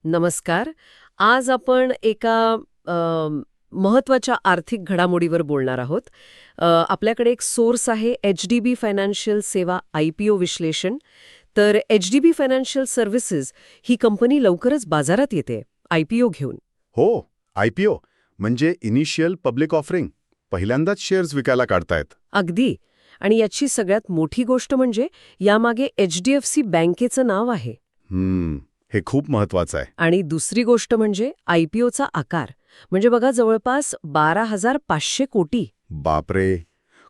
नमस्कार. आज आपण एका महत्त्वाच्या आर्थिक घडामोडीवर बोलणार आहोत. आपल्याकडे एक सोर्स आहे एच-डी-बी फायनान्शियल सेवा IPO विश्लेषण. तर एच-डी-बी फायनान्शियल सर्व्हिसेस ही कंपनी लवकरच बाजारात येते IPO घेऊन. हो, IPO म्हणजे इनिशियल पब्लिक ऑफरिंग. पहिल्यांदाच शेअर्स विकायला काढतायत. अगदी. आणि याची सगळ्यात मोठी गोष्ट म्हणजे यामागे HDFC बँकेचं नाव आहे. हे खूप महत्वाचं आहे. आणि दुसरी गोष्ट म्हणजे IPOचा आकार. म्हणजे बघा, जवळपास 12,500 कोटी. बापरे,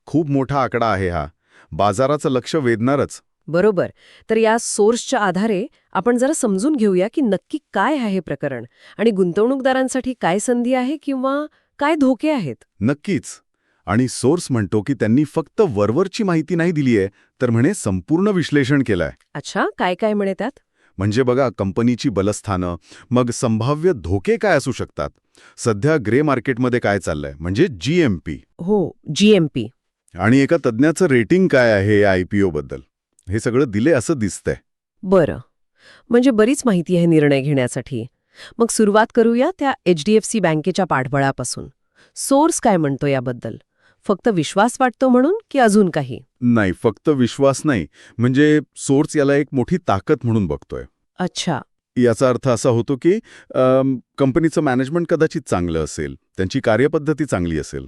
खूप मोठा आकडा आहे हा. बाजाराचं लक्ष वेधणारच. बरोबर. तर या सोर्सच्या आधारे आपण जरा समजून घेऊया की नक्की काय आहे हे प्रकरण आणि गुंतवणूकदारांसाठी काय संधी आहे किंवा काय धोके आहेत. नक्कीच. आणि सोर्स म्हणतो की त्यांनी फक्त वरवरची माहिती नाही दिली आहे, तर म्हणे संपूर्ण विश्लेषण केलंय. अच्छा, काय काय म्हणे त्यात? म्हणजे बघा, कंपनीची बलस्थानं, मग संभाव्य धोके काय असू शकतात, सध्या ग्रे मार्केटमध्ये काय चाललंय म्हणजे GMP, हो, GMP. आणि एका तज्ज्ञाचं रेटिंग काय आहे या IPO बद्दल. हे सगळं दिले असं दिसतंय. बरं. म्हणजे बरीच माहिती आहे निर्णय घेण्यासाठी. मग सुरुवात करूया त्या HDFC बँकेच्या पाठबळापासून. सोर्स काय म्हणतो याबद्दल? फक्त विश्वास वाटतो म्हणून की अजून काही? नाही, फक्त विश्वास नाही. म्हणजे सोर्स याला एक मोठी ताकद म्हणून बघतोय. अच्छा. याचा अर्थ असा होतो की कंपनीचं मॅनेजमेंट कदाचित चांगलं असेल, त्यांची कार्यपद्धती चांगली असेल,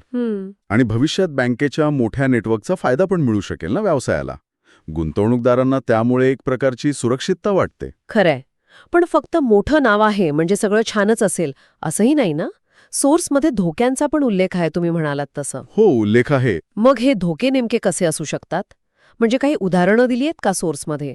आणि भविष्यात बँकेच्या मोठ्या नेटवर्कचा फायदा पण मिळू शकेल ना व्यवसायाला. गुंतवणूकदारांना त्यामुळे एक प्रकारची सुरक्षितता वाटते. खरंय. पण फक्त मोठं नाव आहे म्हणजे सगळं छानच असेल असंही नाही ना. सोर्समध्ये धोक्यांचा पण उल्लेख आहे, तुम्ही म्हणालात तसं. हो, उल्लेख आहे. मग हे धोके नेमके कसे असू शकतात? म्हणजे काही उदाहरणं दिली आहेत का सोर्समध्ये?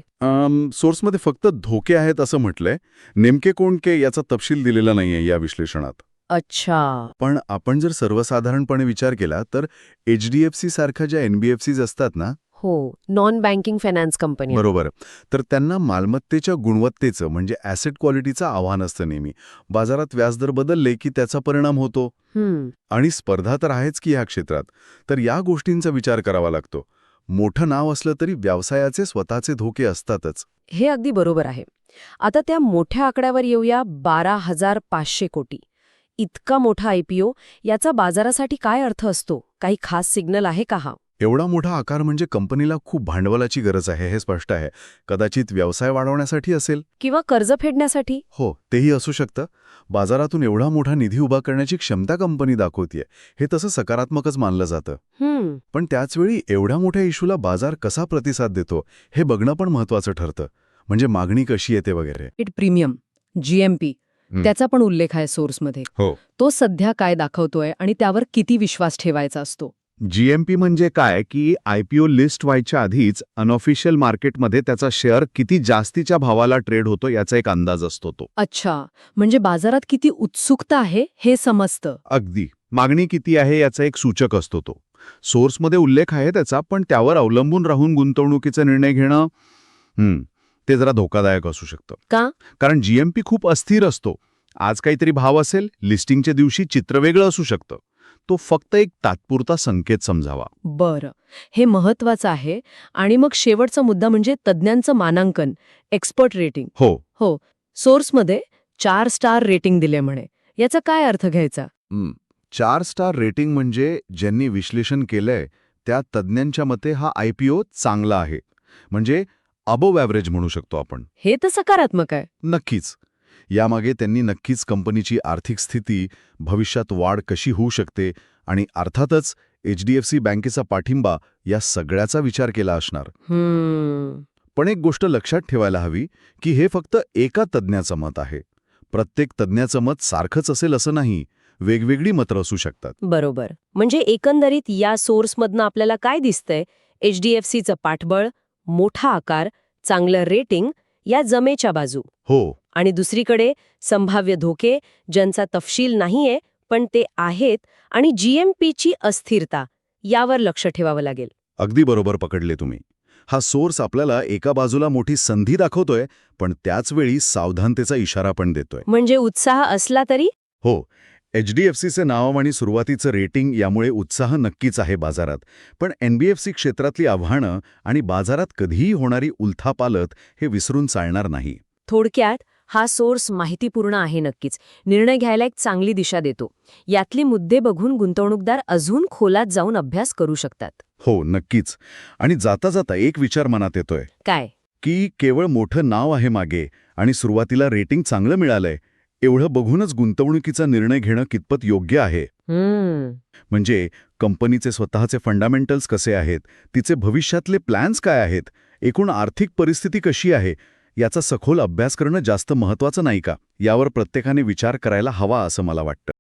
सोर्समध्ये फक्त धोके आहेत असं म्हटलंय. नेमके कोणते याचा तपशील दिलेला नाहीये या विश्लेषणात. अच्छा. पण आपण जर सर्वसाधारणपणे विचार केला तर HDFC सारख्या ज्या NBFCs असतात ना, हो, नॉन बँकिंग फायनान्स कंपनी. बरोबर, तर त्यांना मालमत्तेच्या गुणवत्तेचं म्हणजे ॲसेट क्वालिटीचं आव्हान असतं नेहमी. बाजारात व्याजदर बदलले की त्याचा परिणाम होतो. आणि स्पर्धा तर आहेच की ह्या क्षेत्रात. तर या गोष्टींचा विचार करावा लागतो. मोठं नाव असलं तरी व्यवसायाचे स्वतःचे धोके असतातच. हे अगदी बरोबर आहे. आता त्या मोठ्या आकड्यावर येऊया. 12,500 कोटी. इतका मोठा IPO, याचा बाजारासाठी काय अर्थ असतो? काही खास सिग्नल आहे का हा? एवढा मोठा आकार म्हणजे कंपनीला खूप भांडवलाची गरज आहे, हे स्पष्ट आहे. कदाचित व्यवसाय वाढवण्यासाठी असेल, किंवा कर्ज फेडण्यासाठी. हो, तेही असू शकतं. बाजारातून एवढा मोठा निधी उभा करण्याची क्षमता कंपनी दाखवतीये, हे तसं सकारात्मकच मानलं जातं. पण त्याचवेळी एवढ्या मोठ्या इशूला बाजार कसा प्रतिसाद देतो हे बघणं पण महत्वाचं ठरतं. म्हणजे मागणी कशी येते वगैरे. इट प्रीमियम GMP त्याचा पण उल्लेख आहे सोर्समध्ये. हो, तो सध्या काय दाखवतोय आणि त्यावर किती विश्वास ठेवायचा असतो? GMP म्हणजे काय की IPO लिस्ट व्हायच्या आधीच अनऑफिशियल मार्केटमध्ये त्याचा शेअर किती जास्तीच्या भावाला ट्रेड होतो याचा एक अंदाज असतो तो. अच्छा, म्हणजे बाजारात किती उत्सुकता आहे हे समजतं. अगदी. मागणी किती आहे याचा एक सूचक असतो तो. सोर्समध्ये उल्लेख आहे त्याचा, पण त्यावर अवलंबून राहून गुंतवणुकीचा निर्णय घेणं ते जरा धोकादायक असू शकतं. का? कारण GMP खूप अस्थिर असतो. आज काहीतरी भाव असेल, लिस्टिंगच्या दिवशी चित्र वेगळं असू शकतं. तो फक्त एक तात्पुरता संकेत समजावा. बरं, हे महत्वाचं आहे. आणि मग शेवटचा मुद्दा म्हणजे तज्ज्ञांचं मानांकन, एक्सपर्ट रेटिंग. हो, सोर्समध्ये 4 स्टार रेटिंग दिले म्हणे. याचा काय अर्थ घ्यायचा? 4 स्टार रेटिंग म्हणजे ज्यांनी विश्लेषण केलंय त्या तज्ज्ञांच्या मते हा IPO चांगला आहे. म्हणजे अबोव्ह ॲव्हरेज म्हणू शकतो आपण. हे तर सकारात्मक आहे. नक्कीच. यामागे त्यांनी नक्कीच कंपनीची आर्थिक स्थिती, भविष्यात वाढ कशी होऊ शकते आणि अर्थातच HDFC बँकेचा पाठिंबा या सगळ्याचा विचार केला असणार. पण एक गोष्ट लक्षात ठेवायला हवी की हे फक्त एका तज्ज्ञाचं मत आहे. प्रत्येक तज्ज्ञाचं मत सारखंच असेल असं नाही. वेगवेगळी मतं असू शकतात. बरोबर. म्हणजे एकंदरीत या सोर्समधनं आपल्याला काय दिसतंय? HDFCचं पाठबळ, मोठा आकार, चांगलं रेटिंग या जमेच्या बाजू. हो. आणि दुसरीकडे संभाव्य धोके, ज्यांचा तपशील नाहीये पण ते आहेत, आणि GMPची अस्थिरता, यावर लक्ष ठेवावं लागेल. अगदी बरोबर पकडले तुम्ही. हा सोर्स आपल्याला एका बाजूला मोठी संधी दाखवतोय, पण त्याचवेळी सावधानतेचा इशारा पण देतोय. म्हणजे उत्साह असला तरी? हो, HDFCचे नाव आणि सुरुवातीचं रेटिंग यामुळे उत्साह नक्कीच आहे बाजारात. पण NBFC क्षेत्रातली आव्हानं आणि बाजारात कधीही होणारी उलथापालथ हे विसरून चालणार नाही. थोडक्यात हा सोर्स माहितीपूर्ण आहे नक्कीच. निर्णय घ्यायला एक चांगली दिशा देतो. यातले मुद्दे बघून गुंतवणूकदार अजून खोलात जाऊन अभ्यास करू शकतात. हो, नक्कीच. आणि जाता जाता एक विचार मनात येतोय काय? की केवळ मोठं नाव आहे मागे आणि सुरुवातीला रेटिंग चांगलं मिळालंय एवढं बघूनच गुंतवणुकीचा निर्णय घेणं कितपत योग्य आहे. म्हणजे कंपनीचे स्वतःचे फंडामेंटल्स कसे आहेत, तिचे भविष्यातले प्लॅन्स काय आहेत, एकूण आर्थिक परिस्थिती कशी आहे, याचा सखोल अभ्यास करणं जास्त महत्त्वाचं नाही का? यावर प्रत्येकाने विचार करायला हवा असं मला वाटतं.